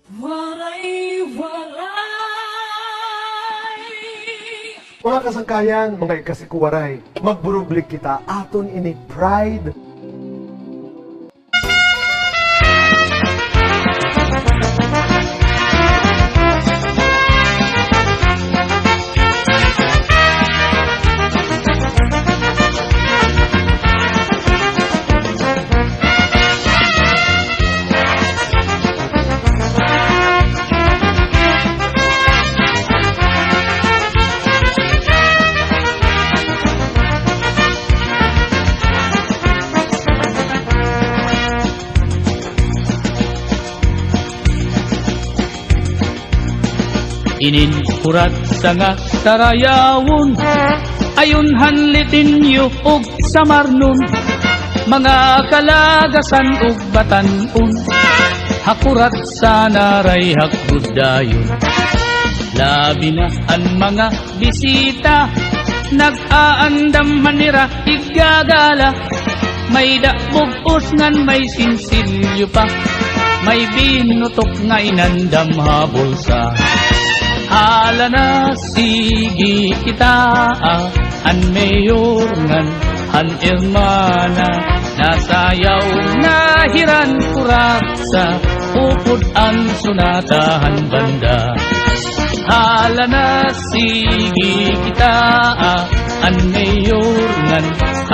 Mga kasangkayan, mga ikasikuwaray, magburublik kita aton ini pride. Inin kurat sa nga sarayawon, ayon hanlitin yu og samarnon, mga kalagasan ug batanon, hakurat sa naray hakbudayon. Labi na ang mga bisita, nag-aandam manira igagala, may dakbog ngan may sinsilyo pa, may binutok nga inandam habulsa. Hala na sige kita, an mayor ngan an irmana, nasayaw na hiran kurat sa upod ang sunatahan banda. Hala na sige kita, an mayor ngan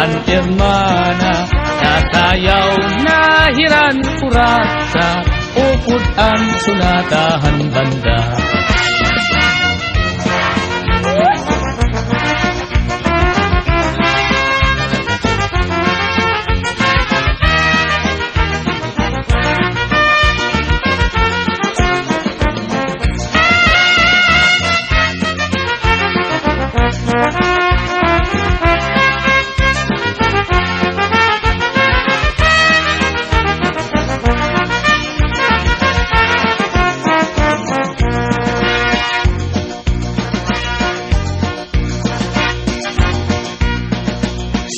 an irmana, nasayaw na hiran kurat sa upod ang sunatahan banda.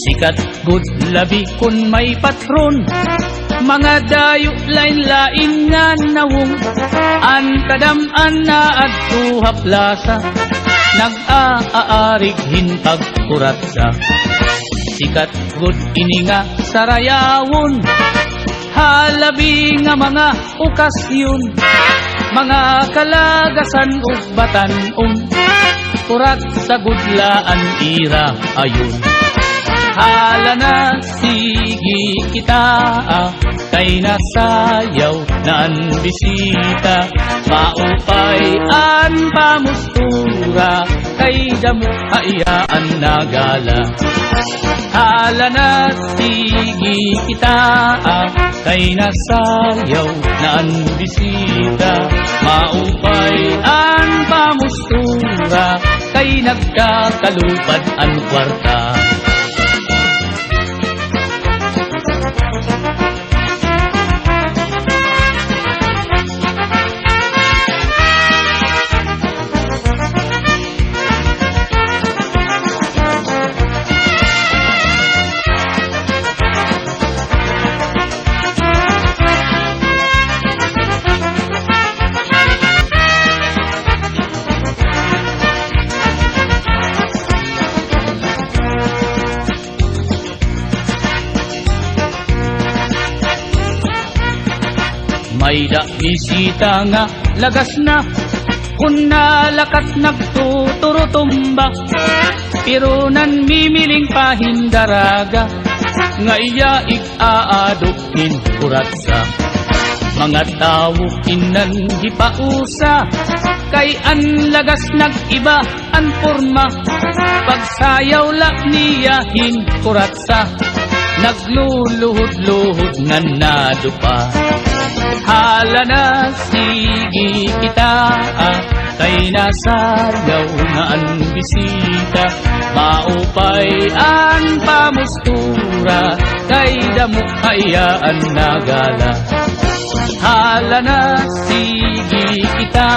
Sikat good labi kun may patron, mga dayo lain-lain nga nawong, an kadam-an na adto haplasa, nag-aarig hinpag kuratsa. Sikat good ini nga sarayawon, halabi nga mga okasyon, mga kalagasan ug batanon, kurat sa gudlaan ira ayon. Hala na sige kita, kay nasayaw na ang bisita, maupay an pamustura, kay damo hayaan nagala. Hala na sige kita, kay nasayaw na ang bisita, maupay an pamustura, kay nagkakalupad ang kwarta. May da bisita nga lagas na, kun nalakat nagtuturutumba, pero nan mimiling pahindaraga, nga iya ig-aadupin kuratsa. Mga tao inan hipausa, kay an lagas nag-iba an porma, pagsayaw la niyahin kuratsa, nagluluhod-luhod nga nadupa. Hala na sige kita, kay nasayaw na ang bisita, maupay ang pamustura, kay damo hayaan nagala. Hala na sige kita,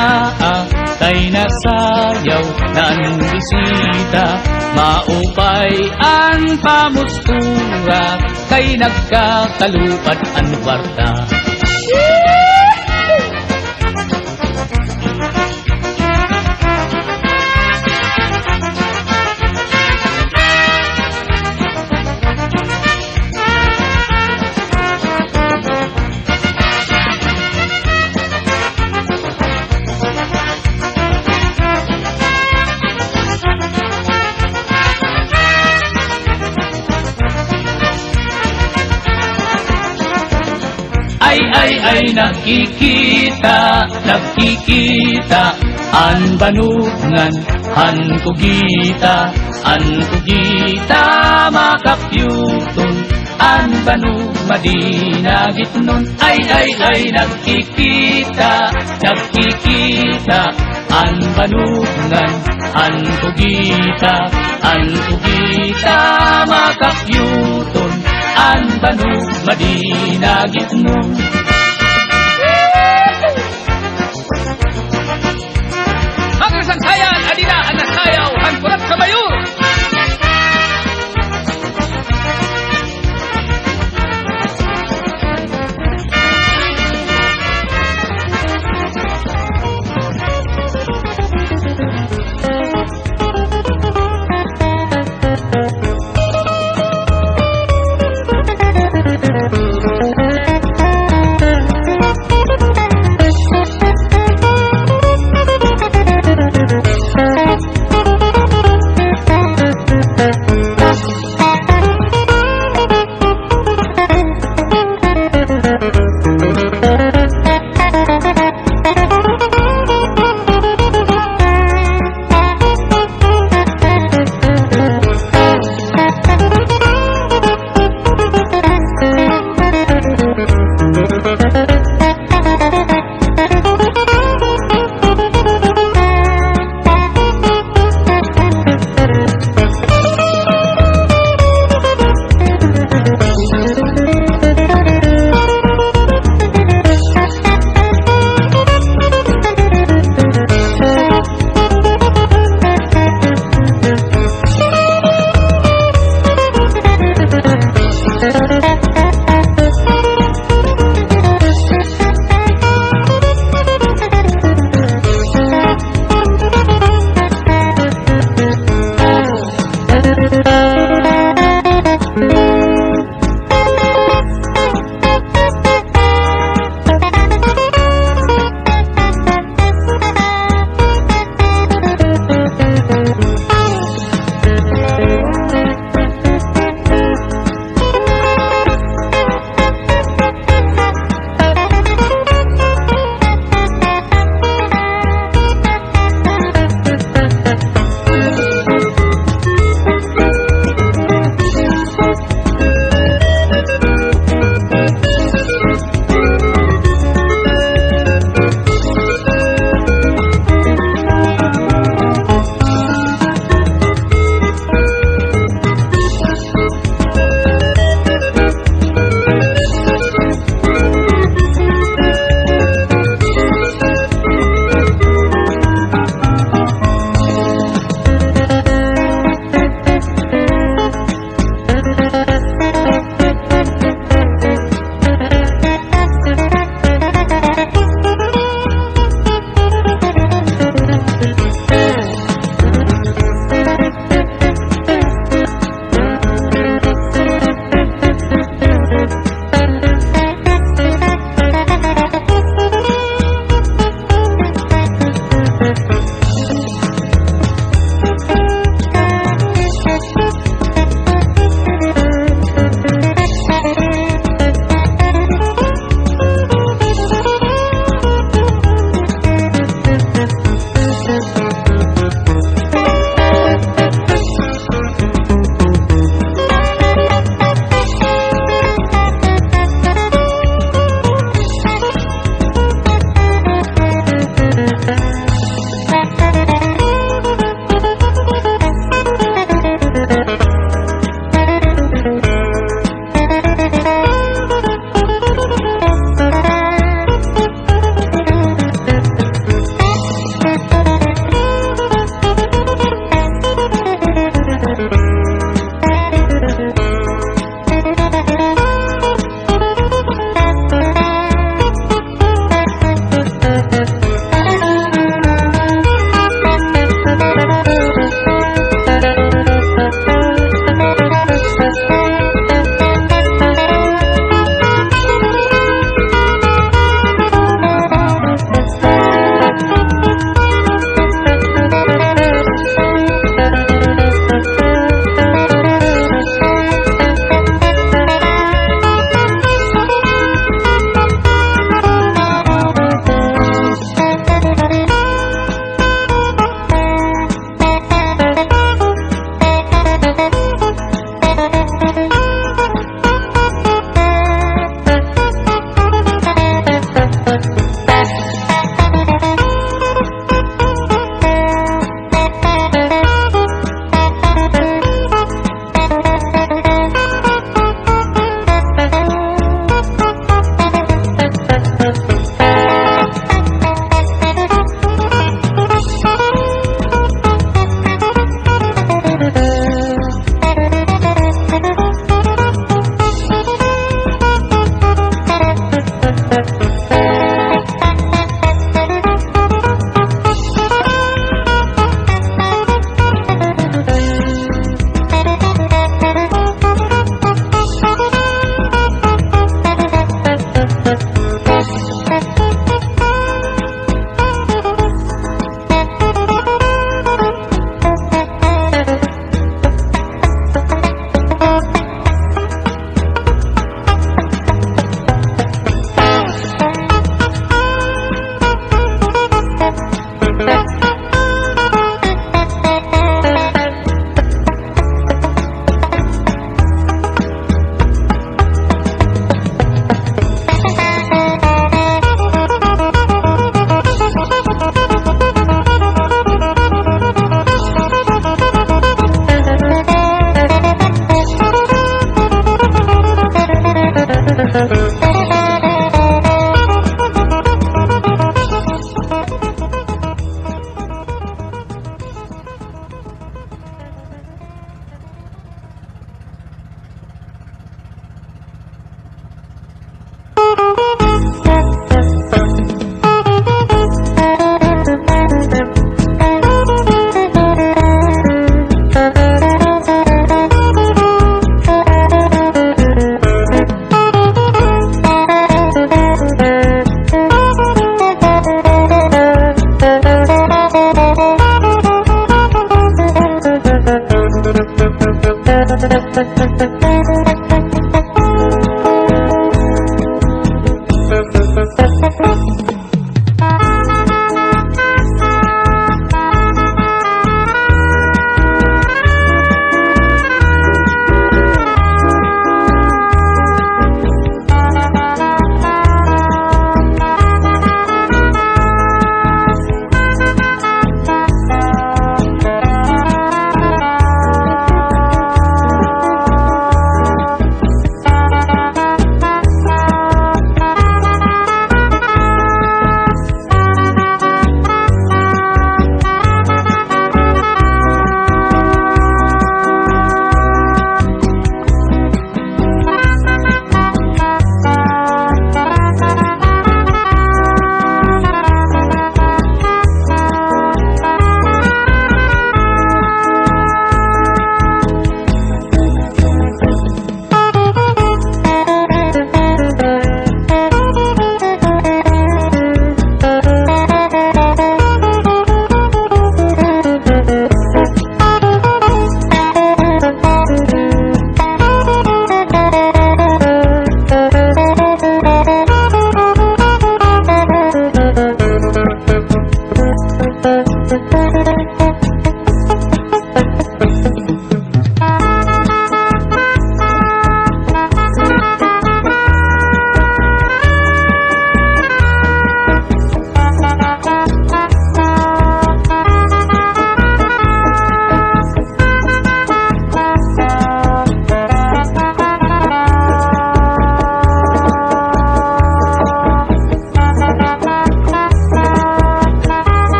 kay nasayaw na ang bisita, maupay ang pamustura, kay nagkakalupad ang kwarta. ay nakikita, nakikita. An banungan, an kugita, makapyuton. An banu madinagit nun, ay nakikita, nakikita. An banungan, an kugita, makapyuton. An banu madinagit nun. Magkasangkayan, adina ang nasayaw, hanpurat sa mayur.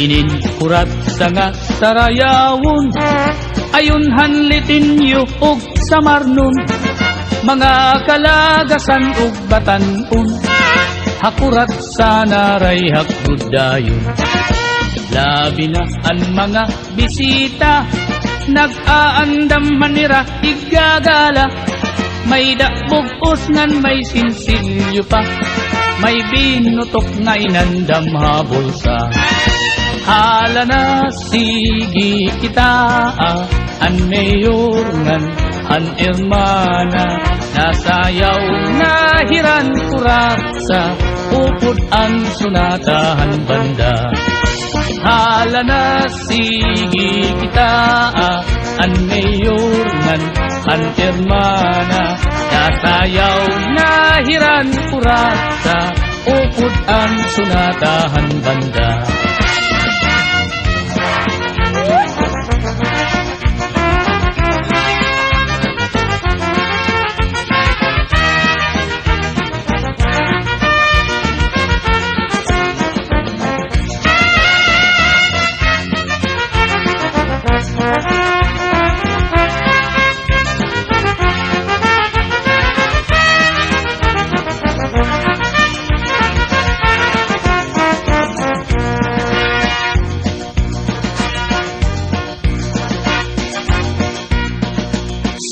inin kurat sa nga sarayawon, ayon hanlitin yu og samarnon, mga kalagasan ug batanon, hakurat sa naray hakgudayon. Labi na ang mga bisita, nag-aandam manira igagala, may dakbog usnan may sinsilyo pa, may binutok na inandam habol sa. Hala na sige kita, an mayor ngan an hermana, nasayaw na hiran kurasa, upod ang sunatahan banda. Hala na sige kita, an mayor ngan an hermana, nasayaw na hiran kurasa, upod ang sunatahan banda.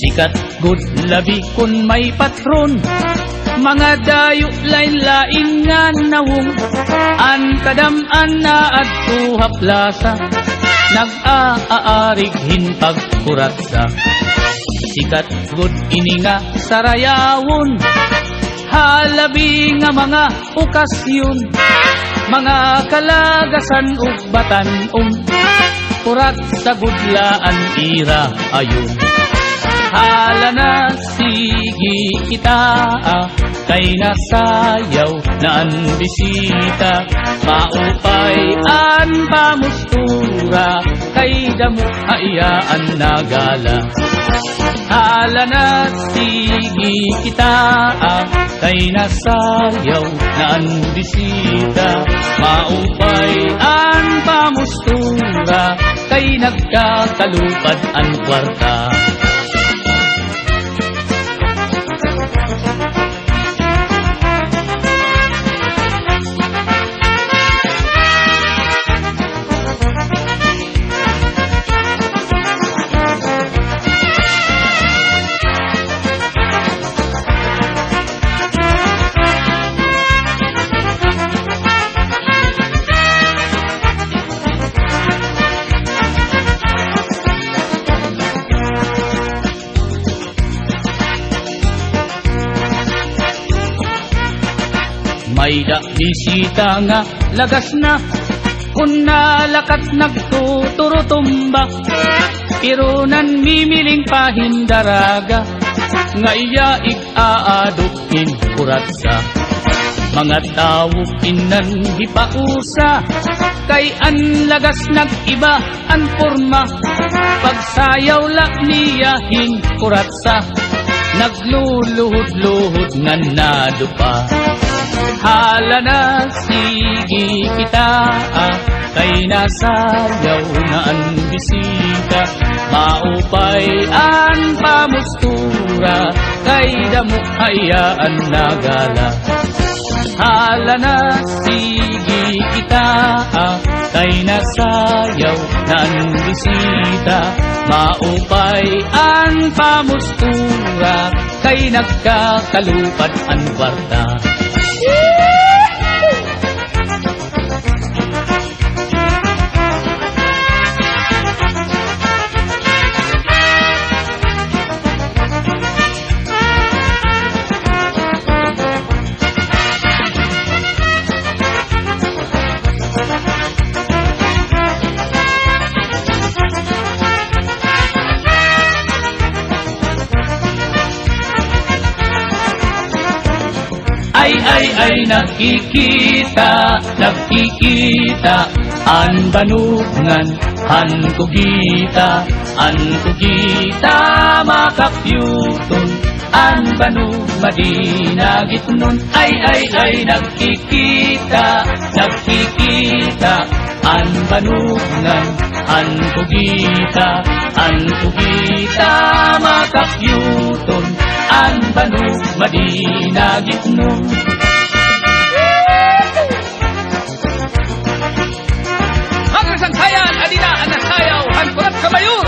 Sikat good labi kun may patron, mga dayo lain-lain nga nawong, an kadam-an na at tuhaplasa, nag-aarig hinpag kuratsa. Sikat good ini nga sarayawon, halabi nga mga okasyon, mga kalagasan ug batanon, kurat sa gudlaan ira ayon. Hala na sige kita, kay nasayaw na ang bisita, maupay an pamustura, kay damo ayaan nagala. Hala na sige kita, kay nasayaw na ang bisita, maupay an pamustura, kay nagkakalupad ang kwarta. May da bisita nga lagas na, kun nalakat nagtuturutumba, pero nan mimiling pahindaraga, nga iya ig-aadukin kuratsa. Mga tao inan hipausa, kay an lagas nag-iba an forma, pagsayaw la niya hin kuratsa, nagluluhod-luhod nga nadupa. Hala na sige kita, kay nasayaw na ang bisita, maupay ang pamustura, kay damo hayaan nagala. Hala na sige kita, kay nasayaw na ang bisita, maupay ang pamustura, kay nagkakalupad ang kwarta. Ay nakikita, an banungan, an kugita, makapyuton, an banu madinagit nun. Ay nakikita, an banungan, an kugita makakyuton, an banug madinagitnon. Magkasangkayan, adina, anasayaw, hankurat kamayur.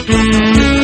Thank